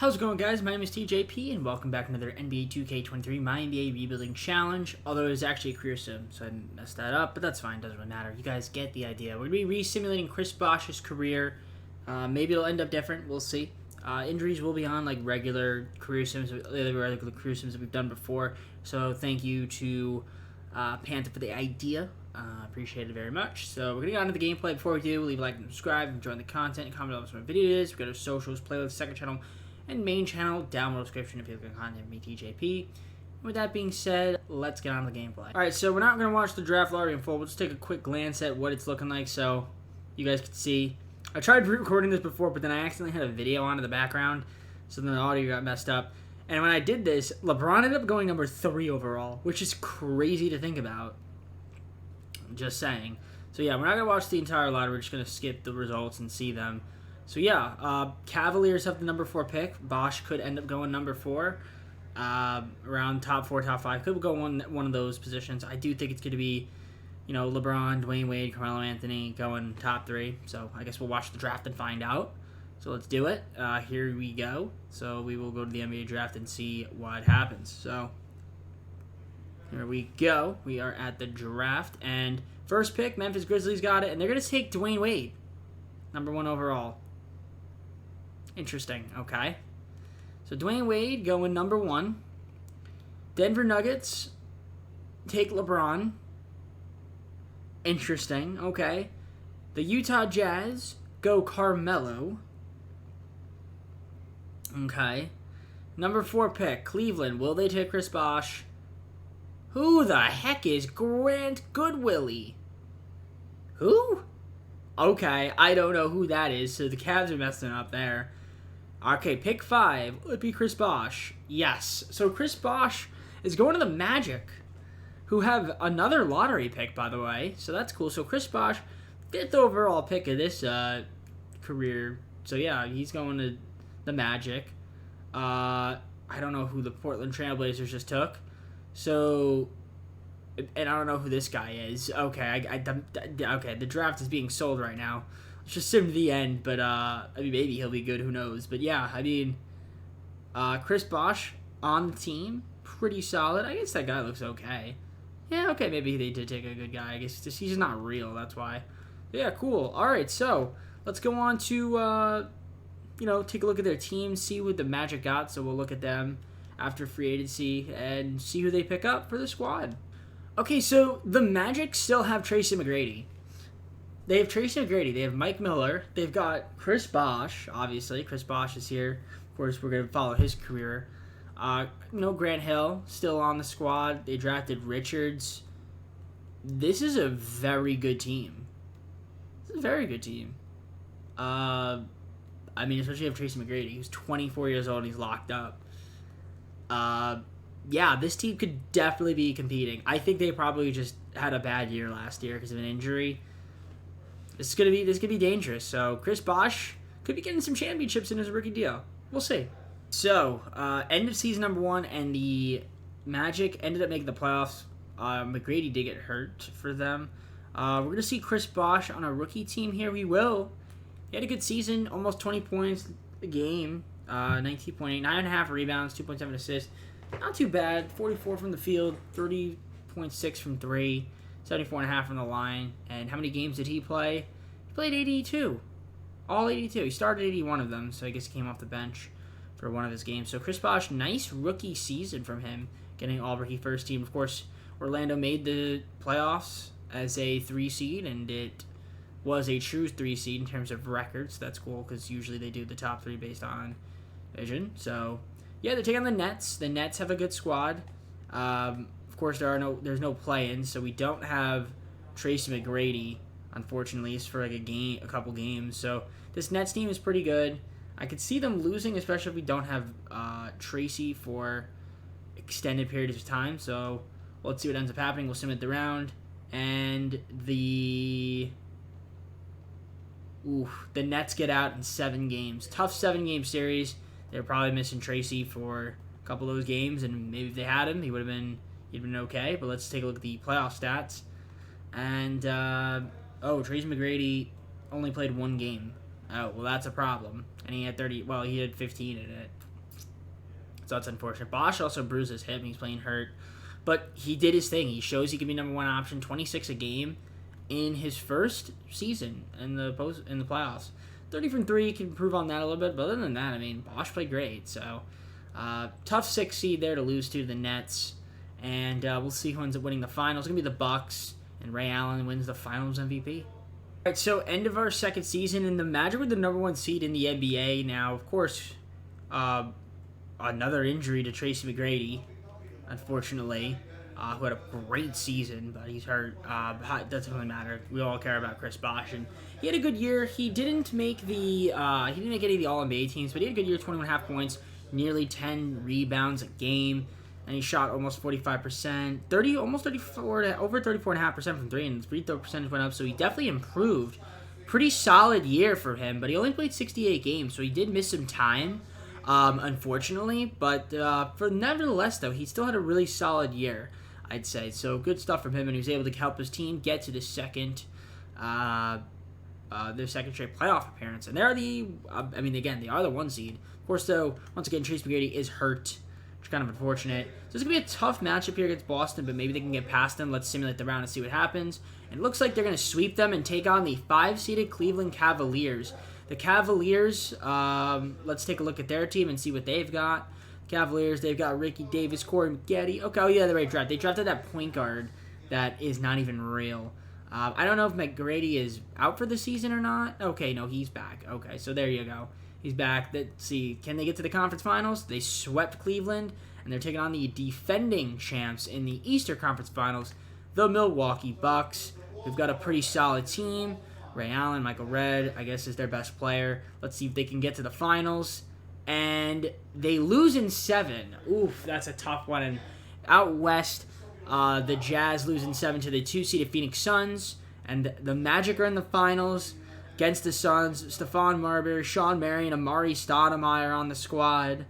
How's it going, guys? My name is TJP, and welcome back to another NBA 2K23 MyNBA Rebuilding Challenge. Although it was actually a career sim, so I messed that up, but that's fine. Doesn't really matter. You guys get the idea. We're going to be re-simulating Chris Bosh's career. Maybe it'll end up different. We'll see. Injuries will be on like regular career sims, regular career sims that we've done before. So thank you to Panther for the idea. Appreciate it very much. So we're going to get on to the gameplay. Before we do, leave a like and subscribe, enjoy the content, and comment on what video it is. We got our socials, playlist, second channel, and main channel down below description if you look at content from me, TJP. With that being said, let's get on to the gameplay. Alright, so we're not going to watch the draft lottery in full. We'll just take a quick glance at what it's looking like so you guys can see. I tried recording this before, but then I accidentally had a video on in the background, so then the audio got messed up. And when I did this, LeBron ended up going number 3 overall, which is crazy to think about. Just saying. So yeah, we're not going to watch the entire lottery. We're just going to skip the results and see them. So yeah, Cavaliers have the number 4 pick. Bosh could end up going number 4, around top 4, top 5. Could go one of those positions. I do think it's going to be, you know, LeBron, Dwayne Wade, Carmelo Anthony going top 3. So I guess we'll watch the draft and find out. So let's do it. Here we go. So we will go to the NBA draft and see what happens. So here we go. We are at the draft, and first pick, Memphis Grizzlies got it, and they're going to take Dwayne Wade, number 1 overall. Interesting. Okay. So Dwayne Wade going number 1. Denver Nuggets take LeBron. Interesting. Okay. The Utah Jazz go Carmelo. Okay. Number 4 pick, Cleveland. Will they take Chris Bosh? Who the heck is Grant Goodwillie? Who? Okay, I don't know who that is, so the Cavs are messing up there. Okay, pick 5. Will it be Chris Bosh? Yes. So Chris Bosh is going to the Magic, who have another lottery pick, by the way. So that's cool. So Chris Bosh, 5th overall pick of this career. So yeah, he's going to the Magic. I don't know who the Portland Trailblazers just took. So, and I don't know who this guy is. Okay, okay, the draft is being sold right now. Let's just sim to the end, but I mean, maybe he'll be good, who knows. But yeah, I mean, Chris Bosh on the team, pretty solid. I guess that guy looks okay. Yeah, okay, maybe they did take a good guy. I guess he's just not real, that's why. But yeah, cool. All right, so let's go on to, you know, take a look at their team, see what the Magic got. So we'll look at them after free agency and see who they pick up for the squad. Okay, so the Magic still have Tracy McGrady. They have Tracy McGrady. They have Mike Miller. They've got Chris Bosh, obviously. Chris Bosh is here. Of course, we're going to follow his career. No Grant Hill, still on the squad. They drafted Richards. This is a very good team. This is a very good team. I mean, especially if Tracy McGrady. He's 24 years old and he's locked up. Yeah, this team could definitely be competing. I think they probably just had a bad year last year because of an injury. This could be dangerous. So Chris Bosh could be getting some championships in his rookie deal. We'll see. So end of season number 1, and the Magic ended up making the playoffs. McGrady did get hurt for them. We're gonna see Chris Bosh on a rookie team here. We will. He had a good season, almost 20 points a game, 19.8, 9.5 rebounds, 2.7 assists. Not too bad. 44 from the field, 30.6 from 3. 74.5 from the line. And how many games did he play? He played 82. All 82. He started 81 of them, so I guess he came off the bench for one of his games. So Chris Bosh, nice rookie season from him, getting all rookie first team. Of course, Orlando made the playoffs as a 3 seed, and it was a true 3 seed in terms of records. That's cool, because usually they do the top 3 based on vision. So yeah, they're taking on the Nets. The Nets have a good squad. Of course, there's no play-ins, so we don't have Tracy McGrady, unfortunately, for like a couple games. So this Nets team is pretty good. I could see them losing, especially if we don't have Tracy for extended periods of time. So let's see what ends up happening. We'll sim it the round, and the Nets get out in 7 games. Tough 7-game series. They're probably missing Tracy for a couple of those games, and maybe if they had him, he'd been okay. But let's take a look at the playoff stats. And Tracy McGrady only played 1 game. Oh, well, that's a problem. And he had 30. Well, he had 15 in it. that's unfortunate. Bosh also bruised his hip and he's playing hurt. But he did his thing. He shows he can be number one option, 26 a game in his first season in the playoffs. 30 from 3, can improve on that a little bit. But other than that, I mean, Bosh played great. So, tough 6 seed there to lose to the Nets. And we'll see who ends up winning the finals. It's going to be the Bucks, and Ray Allen wins the finals MVP. All right, so end of our second season, and the Magic were the number 1 seed in the NBA. Now, of course, another injury to Tracy McGrady, unfortunately, who had a great season, but he's hurt. It doesn't really matter. We all care about Chris Bosh, and he had a good year. He didn't make any of the All-NBA teams, but he had a good year, 21.5 points, nearly 10 rebounds a game, and he shot almost 45%, over 34.5% from 3, and his free throw percentage went up, so he definitely improved. Pretty solid year for him, but he only played 68 games, so he did miss some time, unfortunately, but nevertheless, though, he still had a really solid year, I'd say. So good stuff from him, and he was able to help his team get to the their second straight playoff appearance. And they're they are the 1 seed. Of course, though, once again, Trace McGrady is hurt, which is kind of unfortunate. So it's going to be a tough matchup here against Boston, but maybe they can get past them. Let's simulate the round and see what happens. And it looks like they're going to sweep them and take on the 5-seeded Cleveland Cavaliers. The Cavaliers, let's take a look at their team and see what they've got. Cavaliers, they've got Ricky Davis, Corey Maggette. Okay, oh yeah, they already drafted. They drafted that point guard that is not even real. I don't know if McGrady is out for the season or not. Okay, no, he's back. Okay, so there you go. He's back. Let's see, can they get to the conference finals? They swept Cleveland, and they're taking on the defending champs in the Eastern Conference Finals, the Milwaukee Bucks. They've got a pretty solid team. Ray Allen, Michael Redd, I guess, is their best player. Let's see if they can get to the finals. And they lose in 7. Oof, that's a tough one. And out west, the Jazz lose in 7 to the 2-seeded Phoenix Suns. And the Magic are in the finals against the Suns. Stephon Marbury, Sean Marion, Amari Stoudemire on the squad.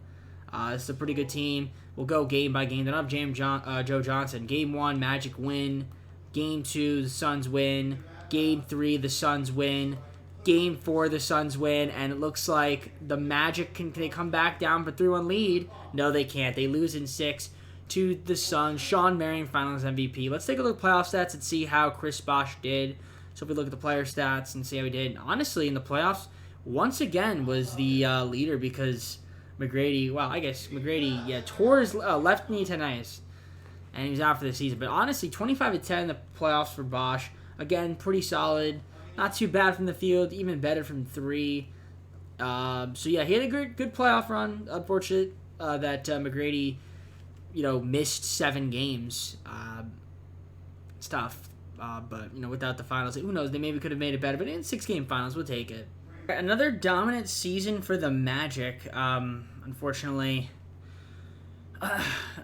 It's a pretty good team. We'll go game by game. They don't have Joe Johnson. Game 1, Magic win. Game 2, the Suns win. Game 3, the Suns win. Game 4, the Suns win, and it looks like the Magic can they come back down for 3-1 lead? No, they can't. They lose in 6 to the Suns. Sean Marion, Finals MVP. Let's take a look at playoff stats and see how Chris Bosh did. So if we look at the player stats and see how he did. Honestly, in the playoffs, once again was the leader because McGrady, tore his left knee tendonitis, and he was out for the season. But honestly, 25 of 10 in the playoffs for Bosh. Again, pretty solid. Not too bad from the field, even better from 3. So yeah, he had a good playoff run. Unfortunate that McGrady, missed 7 games. It's tough, but without the finals, who knows? They maybe could have made it better. But in 6-game finals, we'll take it. Another dominant season for the Magic. Unfortunately,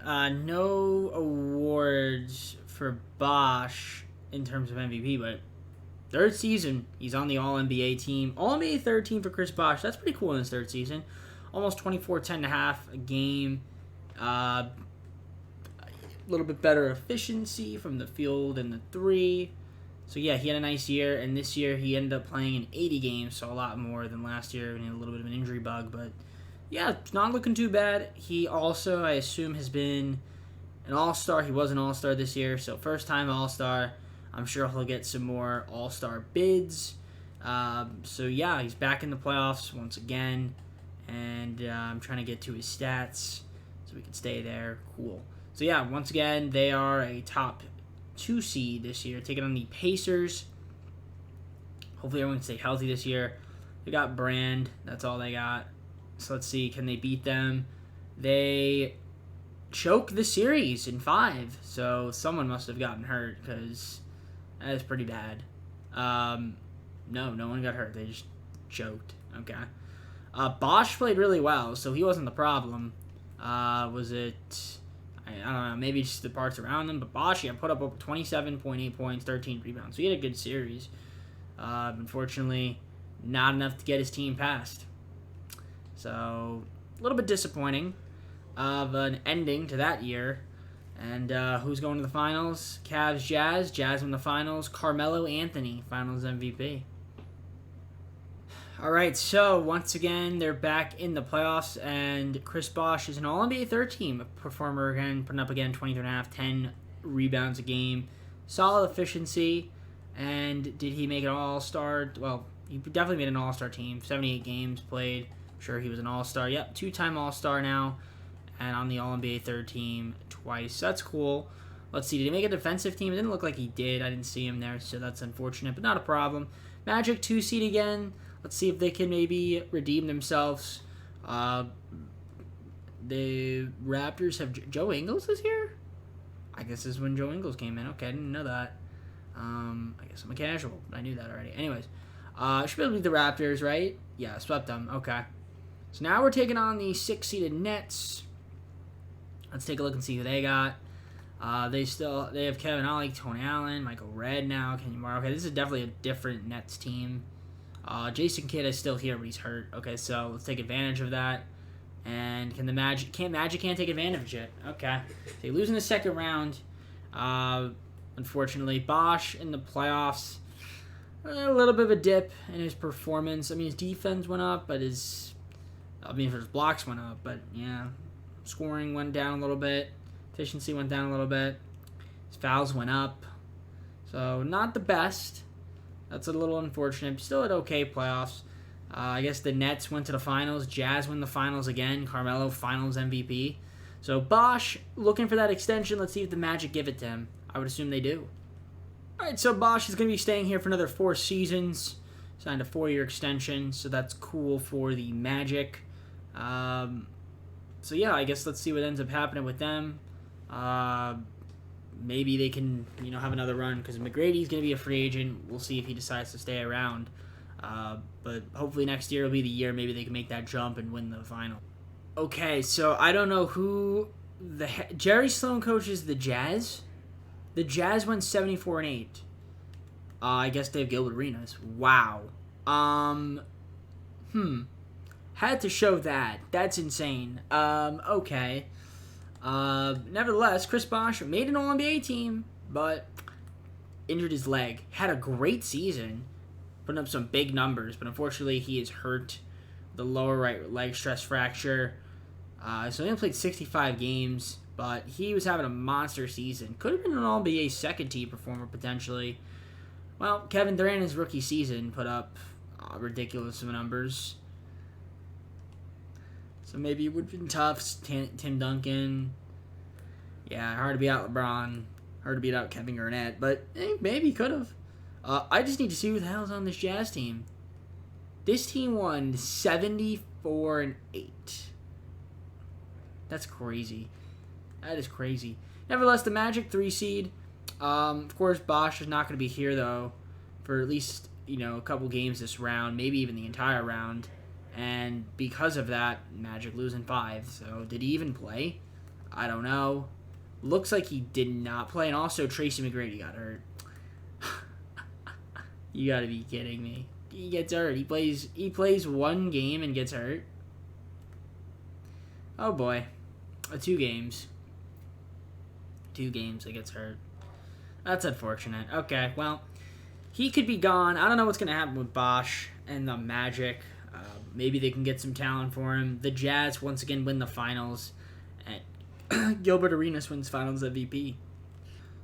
no awards for Bosh in terms of MVP, but 3rd season, he's on the All-NBA team. All-NBA 3rd team for Chris Bosh. That's pretty cool in his 3rd season. Almost 24, 10.5 a game. A little bit better efficiency from the field and the 3. So, yeah, he had a nice year. And this year, he ended up playing in 80 games, so a lot more than last year. And he had a little bit of an injury bug. But, yeah, it's not looking too bad. He also, I assume, has been an All-Star. He was an All-Star this year, so first-time All-Star. I'm sure he'll get some more All-Star bids. So, yeah, he's back in the playoffs once again. And I'm trying to get to his stats so we can stay there. Cool. So, yeah, once again, they are a top 2 seed this year, taking on the Pacers. Hopefully everyone can stay healthy this year. They got Brand. That's all they got. So, let's see. Can they beat them? They choke the series in 5. So, someone must have gotten hurt because that is pretty bad. No one got hurt. They just choked. Okay. Bosh played really well, so he wasn't the problem. Was it... I don't know, maybe just the parts around him, but Bosh, put up over 27.8 points, 13 rebounds. So he had a good series. Unfortunately, not enough to get his team past. So, a little bit disappointing of an ending to that year. And who's going to the finals? Cavs, Jazz. Jazz in the finals. Carmelo Anthony, finals MVP. All right, so once again, they're back in the playoffs, and Chris Bosh is an All-NBA third team performer again, putting up again 23.5, 10 rebounds a game. Solid efficiency, and did he make an All-Star? Well, he definitely made an All-Star team. 78 games played. I'm sure he was an All-Star. Yep, two-time All-Star now, and on the All-NBA third team twice. That's cool. Let's see, did he make a defensive team? It didn't look like he did. I didn't see him there, so that's unfortunate, but not a problem. Magic 2 seed again. Let's see if they can maybe redeem themselves. The Raptors have Joe Ingles is here? I guess this is when Joe Ingles came in. Okay, I didn't know that. I guess I'm a casual. I knew that already. Anyways, should be able to beat the Raptors, right? Yeah, swept them. Okay. So now we're taking on the 6-seeded Nets. Let's take a look and see who they got. They have Kevin Ollie, Tony Allen, Michael Redd now, Kenyon Martin. Okay, this is definitely a different Nets team. Jason Kidd is still here, but he's hurt. Okay, so let's take advantage of that. And can the Magic can't take advantage of it? Okay, they lose in the second round. Unfortunately, Bosh in the playoffs, a little bit of a dip in his performance. I mean, his defense went up, but his blocks went up, but yeah, scoring went down a little bit. Efficiency went down a little bit. His fouls went up. So, not the best. That's a little unfortunate. Still at okay playoffs. I guess the Nets went to the finals. Jazz win the finals again. Carmelo finals MVP. So, Bosh looking for that extension. Let's see if the Magic give it to him. I would assume they do. Alright, so Bosh is going to be staying here for another 4 seasons. Signed a 4-year extension. So, that's cool for the Magic. So, yeah, I guess let's see what ends up happening with them. Maybe they can, have another run because McGrady's going to be a free agent. We'll see if he decides to stay around. But hopefully next year will be the year maybe they can make that jump and win the final. Okay, so I don't know who Jerry Sloan coaches the Jazz. The Jazz went 74-8. I guess they have Gilbert Arenas. Wow. Had to show that. That's insane. Okay. Nevertheless, Chris Bosh made an All-NBA team, but injured his leg. Had a great season, putting up some big numbers, but unfortunately he is hurt. The lower right leg stress fracture. So he only played 65 games, but he was having a monster season. Could have been an All-NBA second-team performer, potentially. Well, Kevin Durant, his rookie season, put up ridiculous numbers. So maybe it would have been tough. Tim Duncan. Yeah, hard to beat out LeBron. Hard to beat out Kevin Garnett. But maybe could have. I just need to see who the hell's on this Jazz team. This team won 74-8. That's crazy. That is crazy. Nevertheless, the Magic 3 seed. Of course, Bosh is not going to be here, though, for at least, a couple games this round. Maybe even the entire round. And because of that, Magic losing 5. So, did he even play? I don't know. Looks like he did not play. And also, Tracy McGrady got hurt. You gotta be kidding me. He gets hurt. He plays 1 game and gets hurt. Oh, boy. 2 games. 2 games that gets hurt. That's unfortunate. Okay, well, he could be gone. I don't know what's going to happen with Bosh and the Magic. Maybe they can get some talent for him. The Jazz once again win the finals. And Gilbert Arenas wins finals MVP.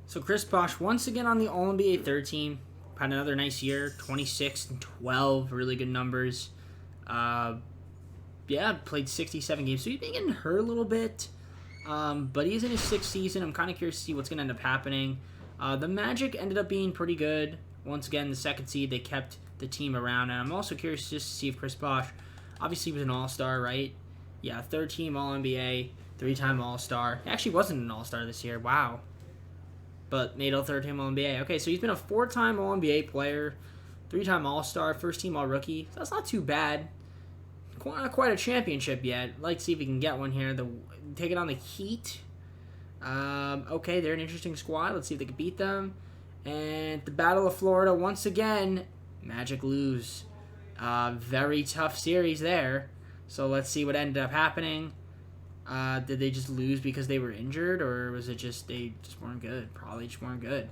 So Chris Bosh once again on the All-NBA third team. Had another nice year. 26-12. Really good numbers. Played 67 games. So he's been getting hurt a little bit. But he's in his 6th season. I'm kind of curious to see what's going to end up happening. The Magic ended up being pretty good. Once again, the 2nd seed, they kept the team around. And I'm also curious just to see if Chris Bosh, obviously he was an All-Star, right? Yeah, 3rd team All-NBA, 3-time All-Star. He actually wasn't an All-Star this year. Wow. But made a 3rd team All-NBA. Okay, so he's been a 4-time All-NBA player, 3-time All-Star, 1st team All-Rookie. So that's not too bad. Not quite a championship yet. I'd like to see if we can get one here. Taking on the Heat. Okay, they're an interesting squad. Let's see if they can beat them. And the Battle of Florida, once again, Magic lose. Very tough series there. So let's see what ended up happening. Did they just lose because they were injured, or was it just they just weren't good? Probably just weren't good.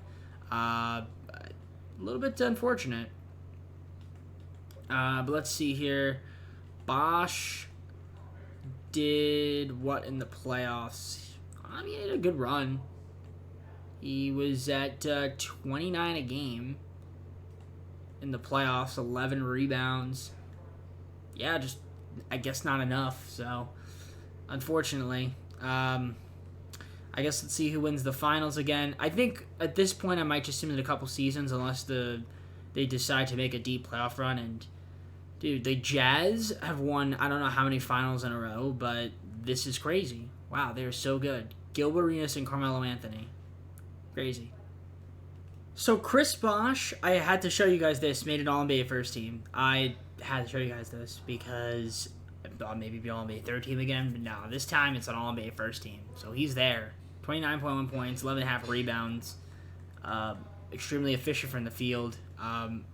A little bit unfortunate. But let's see here. Bosh did what in the playoffs? I mean, he had a good run. He was at 29 a game in the playoffs, 11 rebounds. Yeah, just, I guess not enough, so unfortunately. I guess let's see who wins the finals again. I think at this point I might just sim it a couple seasons unless they decide to make a deep playoff run. And, dude, the Jazz have won I don't know how many finals in a row, but this is crazy. Wow, they're so good. Gilbert Arenas and Carmelo Anthony. Crazy. So Chris Bosh, I had to show you guys this, made an All-NBA first team. I had to show you guys this because maybe be All-NBA third team again, but no, this time it's an All-NBA first team. So he's there. 29.1 points, 11.5 rebounds, extremely efficient from the field, and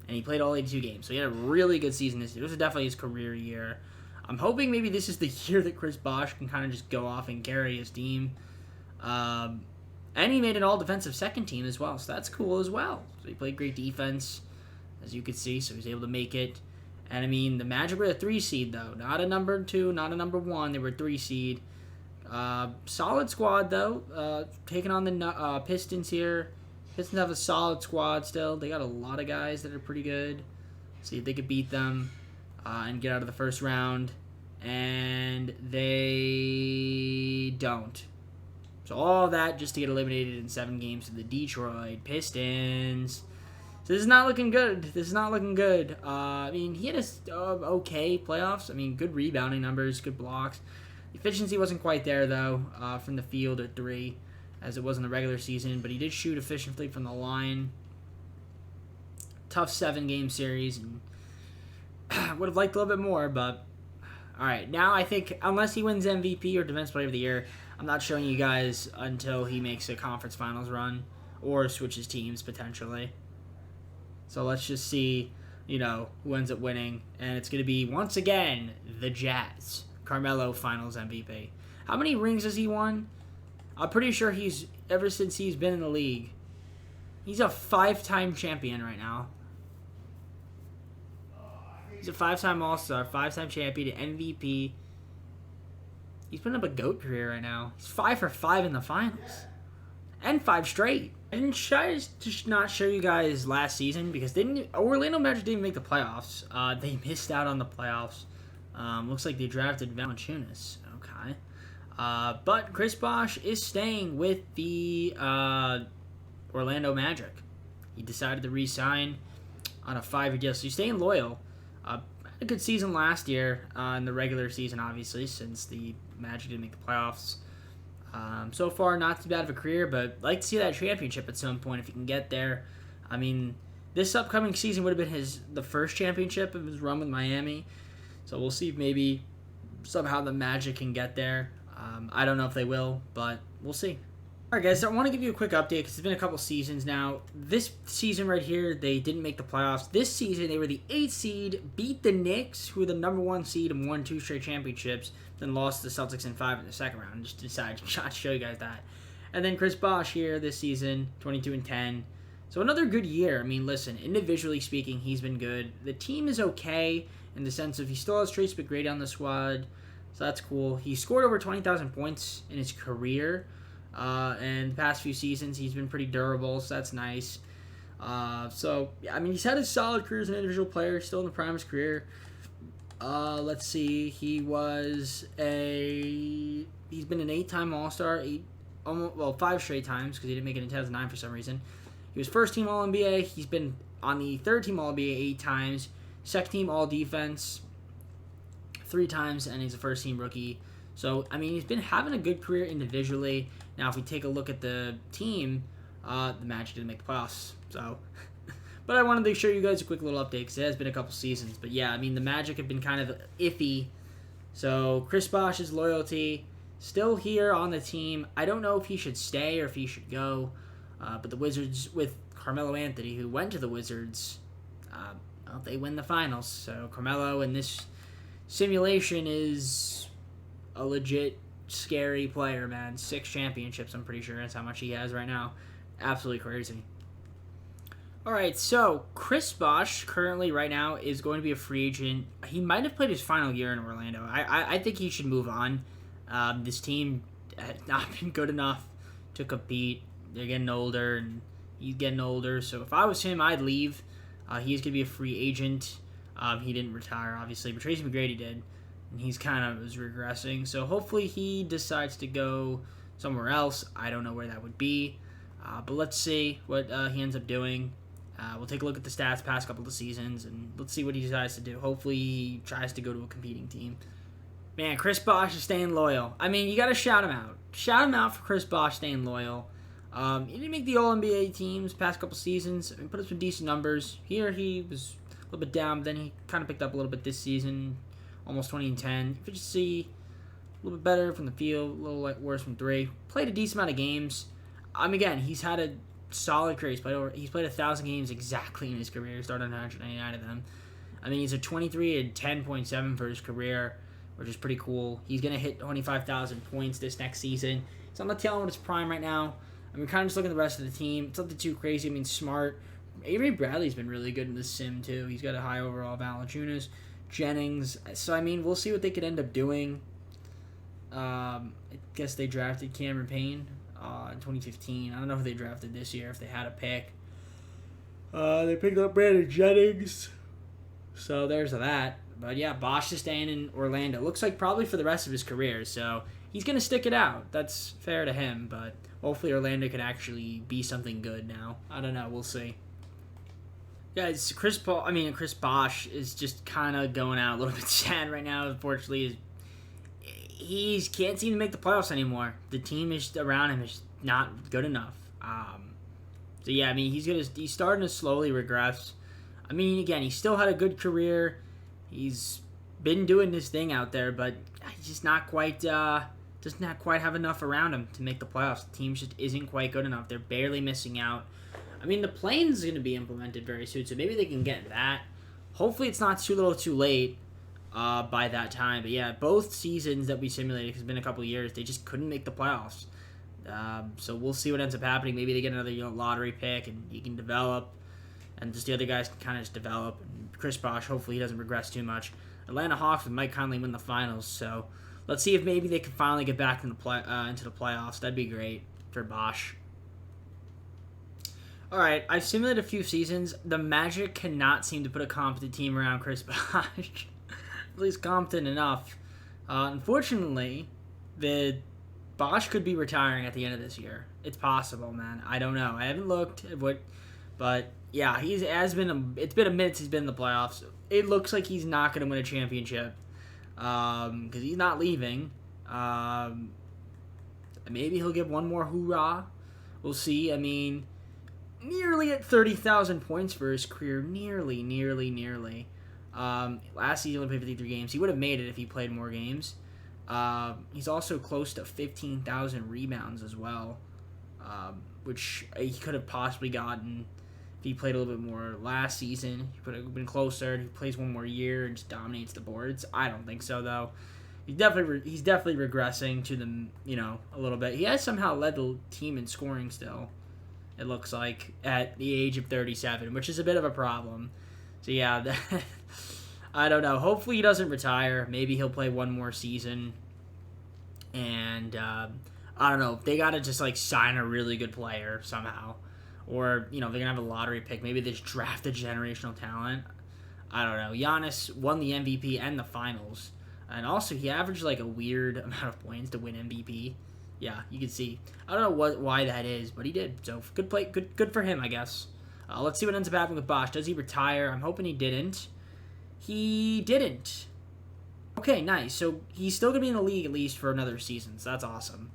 he played all 82 games. So he had a really good season this year. This was definitely his career year. I'm hoping maybe this is the year that Chris Bosh can kind of just go off and carry his team. And he made an all-defensive second team as well, so that's cool as well. So he played great defense, as you could see, so he was able to make it. And, I mean, the Magic were a 3 seed, though. Not a number 2, not a number 1. They were a 3 seed. Solid squad, though. Taking on the Pistons here. Pistons have a solid squad still. They got a lot of guys that are pretty good. See if they could beat them and get out of the first round. And they don't. So all that just to get eliminated in 7 games to the Detroit Pistons. So this is not looking good. This is not looking good. I mean, he had a okay playoffs. I mean, good rebounding numbers, good blocks. The efficiency wasn't quite there, though, from the field at 3, as it was in the regular season. But he did shoot efficiently from the line. Tough 7-game series. And would have liked a little bit more, but all right. Now I think unless he wins MVP or Defensive Player of the Year, I'm not showing you guys until he makes a conference finals run or switches teams potentially. So let's just see, who ends up winning. And it's going to be, once again, the Jazz. Carmelo finals MVP. How many rings has he won? I'm pretty sure ever since he's been in the league, he's a 5-time champion right now. He's a 5-time All-Star, 5-time champion, MVP. He's putting up a GOAT career right now. He's 5 for 5 in the finals. And 5 straight. I didn't try to not show you guys last season because Orlando Magic didn't make the playoffs. They missed out on the playoffs. Looks like they drafted Valanciunas. Okay. But Chris Bosh is staying with the Orlando Magic. He decided to re-sign on a 5-year deal. So he's staying loyal. Had a good season last year in the regular season, obviously, since the Magic didn't make the playoffs. So far, not too bad of a career, but I'd like to see that championship at some point if he can get there. I mean, this upcoming season would have been the first championship of his run with Miami. So we'll see if maybe somehow the Magic can get there. I don't know if they will, but we'll see. All right, guys, I want to give you a quick update because it's been a couple seasons now. This season right here, they didn't make the playoffs. This season, they were the 8th seed, beat the Knicks, who were the number 1 seed and won 2 straight championships, then lost to the Celtics in 5 in the second round. Just decided to show you guys that. And then Chris Bosh here this season, 22-10. So another good year. I mean, listen, individually speaking, he's been good. The team is okay in the sense of he still has Trace McGrady on the squad, so that's cool. He scored over 20,000 points in his career. And the past few seasons, he's been pretty durable, so that's nice. So, yeah, I mean, he's had a solid career as an individual player, still in the prime of his career. Let's see, he's been an 8-time All-Star, 5 straight times, because he didn't make it in 2009 for some reason. He was first-team All-NBA, he's been on the third-team All-NBA 8 times, second-team All-Defense 3 times, and he's a first-team rookie. So, I mean, he's been having a good career individually. Now, if we take a look at the team, the Magic didn't make the playoffs. So, but I wanted to show you guys a quick little update because it has been a couple seasons. But yeah, I mean, the Magic have been kind of iffy. So, Chris Bosh's loyalty still here on the team. I don't know if he should stay or if he should go. But the Wizards, with Carmelo Anthony, who went to the Wizards, they win the finals. So, Carmelo in this simulation is a legit scary player, man. 6 championships, I'm pretty sure that's how much he has right now. Absolutely crazy. All right, so Chris Bosh currently right now is going to be a free agent. He might have played his final year in Orlando. I think he should move on. This team has not been good enough to compete. They're getting older, and he's getting older. So if I was him, I'd leave. He's going to be a free agent. He didn't retire, obviously, but Tracy McGrady did, and he's kind of was regressing. So hopefully he decides to go somewhere else. I don't know where that would be, but let's see what he ends up doing. We'll take a look at the stats past couple of seasons, and let's see what he decides to do. Hopefully he tries to go to a competing team. Man, Chris Bosh is staying loyal. I mean, you got to shout him out. Shout him out for Chris Bosh staying loyal. He didn't make the All-NBA teams past couple seasons. I mean, put up some decent numbers. Here he was a little bit down, but then he kind of picked up a little bit this season, almost 20 and 10. Efficiency, a little bit better from the field, a little worse from three. Played a decent amount of games. Again, he's had a solid career. He's played 1,000 games exactly in his career. He started 199 of them. I mean, he's a 23 and 10.7 for his career, which is pretty cool. He's going to hit 25,000 points this next season. So I'm not telling him his prime right now. I mean, kind of just looking at the rest of the team. It's nothing too crazy. I mean, Smart. Avery Bradley's been really good in the sim, too. He's got a high overall Valanciunas. Jennings. So, I mean, we'll see what they could end up doing. I guess they drafted Cameron Payne in 2015. I don't know who they drafted this year, if they had a pick. They picked up Brandon Jennings. So, there's that. But, yeah, Bosh is staying in Orlando. Looks like probably for the rest of his career. So, he's going to stick it out. That's fair to him, but hopefully Orlando can actually be something good now. I don't know. We'll see. Guys, Chris Bosh is just kind of going out a little bit sad right now. Unfortunately, he can't seem to make the playoffs anymore. The team is around him is not good enough. So yeah, I mean he's starting to slowly regress. I mean, again, he still had a good career. He's been doing this thing out there, but he's just not quite does not quite have enough around him to make the playoffs. The team just isn't quite good enough. They're barely missing out. I mean, the plane's going to be implemented very soon, so maybe they can get that. Hopefully it's not too little too late by that time. But yeah, both seasons that we simulated, because it's been a couple of years, they just couldn't make the playoffs. So we'll see what ends up happening. Maybe they get another lottery pick, and he can develop, and just the other guys can kind of just develop. And Chris Bosh, hopefully he doesn't regress too much. Atlanta Hawks with Mike Conley win the finals, so let's see if maybe they can finally get back into the playoffs. That'd be great for Bosh. All right, I've simulated a few seasons. The Magic cannot seem to put a competent team around Chris Bosh. At least competent enough. Unfortunately, the Bosh could be retiring at the end of this year. It's possible, man. I don't know. I haven't looked at but yeah, it's been a minute since he's been in the playoffs. It looks like he's not going to win a championship because he's not leaving. Maybe he'll get one more hoorah. We'll see. I mean, nearly at 30,000 points for his career. Nearly. Last season he only played 53 games. He would have made it if he played more games. He's also close to 15,000 rebounds as well, which he could have possibly gotten if he played a little bit more last season. He could have been closer. He plays one more year and just dominates the boards. I don't think so, though. He's definitely regressing to them, a little bit. He has somehow led the team in scoring still, it looks like, at the age of 37, which is a bit of a problem. So, yeah, I don't know. Hopefully he doesn't retire. Maybe he'll play one more season. And, I don't know. They got to just, sign a really good player somehow. Or, they're going to have a lottery pick. Maybe they just draft a generational talent. I don't know. Giannis won the MVP and the finals. And also, he averaged, a weird amount of points to win MVP. Yeah, you can see. I don't know why that is, but he did. So, good play. Good for him, I guess. Let's see what ends up happening with Bosh. Does he retire? I'm hoping he didn't. He didn't. Okay, nice. So, he's still going to be in the league at least for another season. So, that's awesome.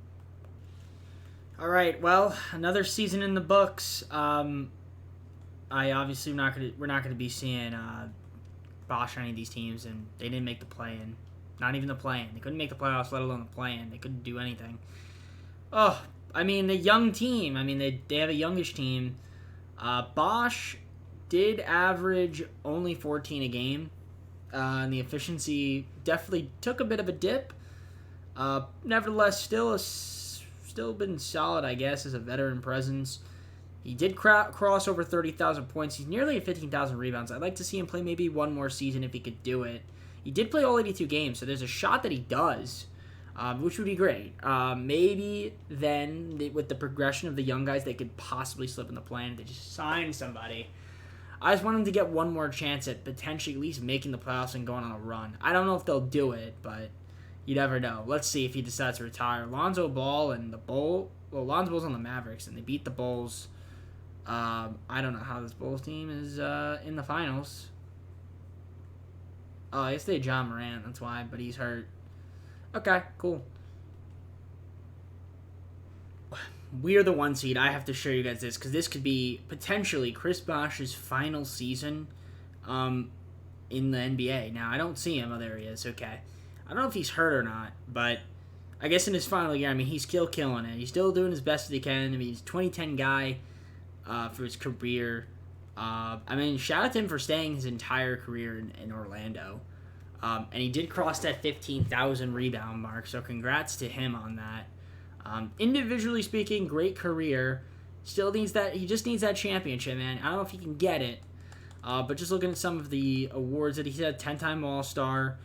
All right, well, another season in the books. We're not gonna be seeing Bosh on any of these teams, and they didn't make the play-in. Not even the play-in. They couldn't make the playoffs, let alone the play-in. They couldn't do anything. Oh, I mean, the young team. I mean, they have a youngish team. Bosh did average only 14 a game, and the efficiency definitely took a bit of a dip. Nevertheless, still been solid, I guess, as a veteran presence. He did cross over 30,000 points. He's nearly at 15,000 rebounds. I'd like to see him play maybe one more season if he could do it. He did play all 82 games, so there's a shot that he does, which would be great. Maybe then, with the progression of the young guys, they could possibly slip in the plan. They just sign somebody. I just want him to get one more chance at potentially at least making the playoffs and going on a run. I don't know if they'll do it, but you never know. Let's see if he decides to retire. Lonzo Ball and the Bull. Well, Lonzo Ball's on the Mavericks, and they beat the Bulls. I don't know how this Bulls team is in the finals. Oh, I guess they had John Morant, that's why, but he's hurt. Okay, cool. We are the 1 seed. I have to show you guys this, because this could be potentially Chris Bosh's final season in the NBA. Now, I don't see him. Oh, there he is. Okay. I don't know if he's hurt or not, but I guess in his final year, I mean, he's still killing it. He's still doing his best as he can. I mean, he's a 2010 guy for his career. I mean, shout out to him for staying his entire career in Orlando. And he did cross that 15,000 rebound mark, so congrats to him on that. Individually speaking, great career. Still needs that. He just needs that championship, man. I don't know if he can get it, but just looking at some of the awards that he had: 10-time All-Star.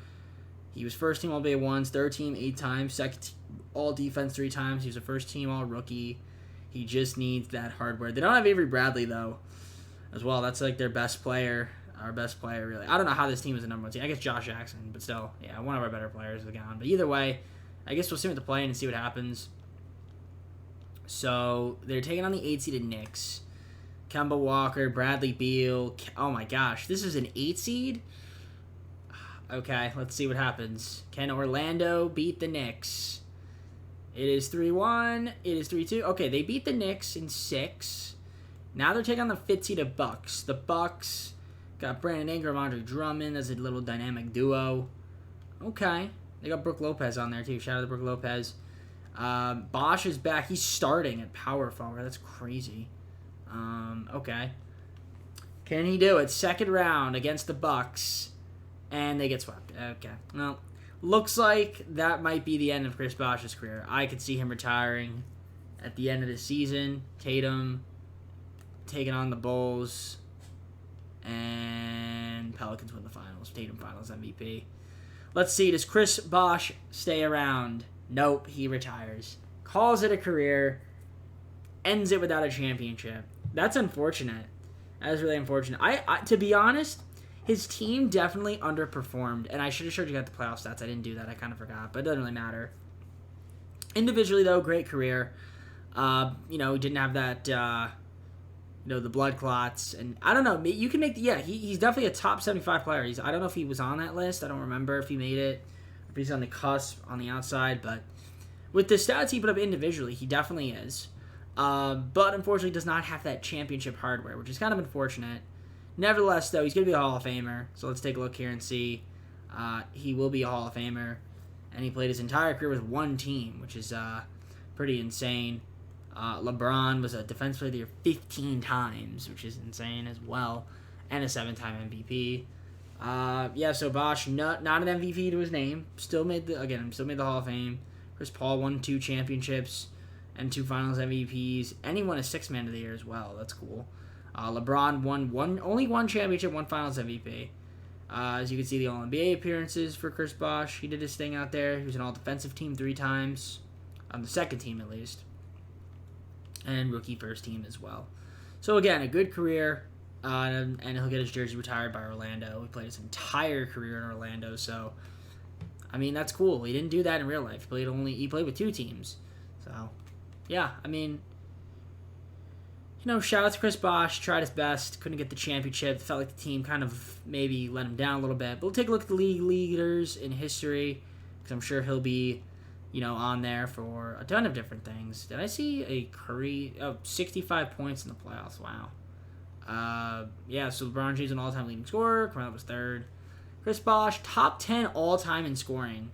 He was first team All-NBA once, third team 8 times, second team All-Defense 3 times. He was a first team All-Rookie. He just needs that hardware. They don't have Avery Bradley though, as well. That's like their best player. Our best player, really. I don't know how this team is the number 1 team. I guess Josh Jackson, but still, yeah, one of our better players is gone. But either way, I guess we'll see what the play and see what happens. So they're taking on the 8-seeded Knicks. Kemba Walker, Bradley Beal. Oh my gosh, this is an 8 seed? Okay, let's see what happens. Can Orlando beat the Knicks? It is 3-1. It is 3-2. Okay, they beat the Knicks in 6. Now they're taking on the 5th-seeded Bucks. The Bucks got Brandon Ingram, Andre Drummond as a little dynamic duo. Okay. They got Brook Lopez on there, too. Shout out to Brook Lopez. Bosh is back. He's starting at power forward. That's crazy. Okay. Can he do it? Second round against the Bucks. And they get swept. Okay. Well, looks like that might be the end of Chris Bosh's career. I could see him retiring at the end of the season. Tatum taking on the Bulls. And Pelicans win the finals. Tatum finals MVP. Let's see. Does Chris Bosh stay around? Nope. He retires. Calls it a career. Ends it without a championship. That's unfortunate. That is really unfortunate. I to be honest, his team definitely underperformed, and I should have showed you guys the playoff stats. I didn't do that. I kind of forgot, but it doesn't really matter. Individually, though, great career. He didn't have that, the blood clots, and I don't know. You can make he's definitely a top 75 player. I don't know if he was on that list. I don't remember if he made it, if he's on the cusp on the outside, but with the stats he put up individually, he definitely is. But unfortunately, does not have that championship hardware, which is kind of unfortunate. Nevertheless, though, he's going to be a Hall of Famer. So let's take a look here and see. He will be a Hall of Famer. And he played his entire career with one team, which is pretty insane. LeBron was a Defensive Player of the Year 15 times, which is insane as well. And a 7-time MVP. So Bosh, not an MVP to his name. Still made the Hall of Fame. Chris Paul won 2 championships and 2 Finals MVPs. And he won a 6th Man of the Year as well. That's cool. LeBron won only 1 championship, 1 Finals MVP. As you can see, the All-NBA appearances for Chris Bosh. He did his thing out there. He was an All-Defensive Team 3 times. On the second team, at least. And rookie first team as well. So, again, a good career. And he'll get his jersey retired by Orlando. He played his entire career in Orlando. So, I mean, that's cool. He didn't do that in real life. He played with 2 teams. So, yeah, I mean, shout out to Chris Bosh. Tried his best. Couldn't get the championship. Felt like the team kind of maybe let him down a little bit. But we'll take a look at the league leaders in history, because I'm sure he'll be, on there for a ton of different things. Did I see a Curry? 65 points in the playoffs. Wow. So LeBron James an all-time leading scorer. Carmelo was 3rd. Chris Bosh, top 10 all-time in scoring.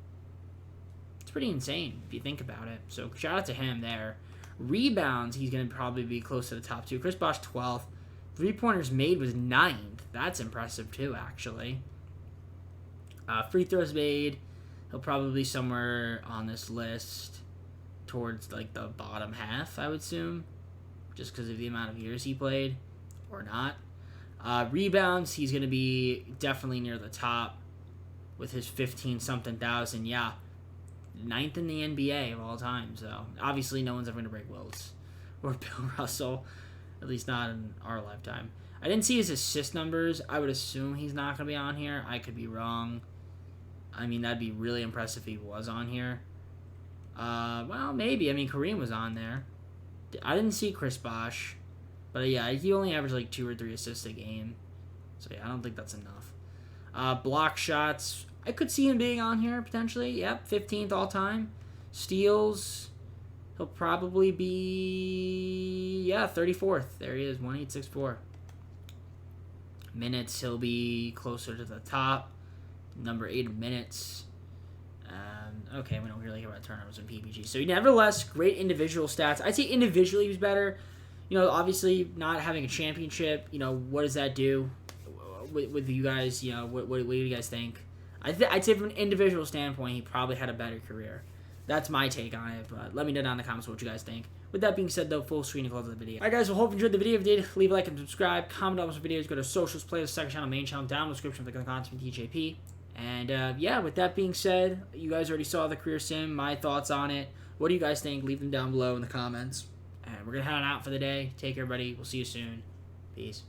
It's pretty insane if you think about it. So shout out to him there. Rebounds, he's going to probably be close to the top 2. Chris Bosh, 12th. 3-pointers made was 9th. That's impressive, too, actually. Free throws made, he'll probably be somewhere on this list towards, the bottom half, I would assume. just because of the amount of years he played, or not. Rebounds, he's going to be definitely near the top with his 15-something thousand. Yeah, 9th in the NBA of all time. So, obviously, no one's ever going to break Wilt or Bill Russell, at least not in our lifetime. I didn't see his assist numbers. I would assume he's not going to be on here. I could be wrong. I mean, that'd be really impressive if he was on here. Well, maybe. I mean, Kareem was on there. I didn't see Chris Bosh. But, yeah, he only averaged like 2 or 3 assists a game. So, yeah, I don't think that's enough. Block shots. I could see him being on here, potentially. Yep, 15th all-time. Steals. He'll probably be, yeah, 34th. There he is, 1864. Minutes, he'll be closer to the top. Number 8 of minutes. Okay, we don't really care about turnovers in PPG. So, nevertheless, great individual stats. I'd say individually he was better. You know, obviously, not having a championship, you know, what does that do with you guys? You know, what do you guys think? I'd say from an individual standpoint, he probably had a better career. That's my take on it, but let me know down in the comments what you guys think. With that being said, though, full screen and close of the video. Alright, guys, well, hope you enjoyed the video. If you did, leave a like and subscribe. Comment on some videos. Go to socials, playlist, second channel, main channel, down in the description, click on the content from TJP. And, yeah, with that being said, you guys already saw the career sim, my thoughts on it. What do you guys think? Leave them down below in the comments. And we're going to head on out for the day. Take care, everybody. We'll see you soon. Peace.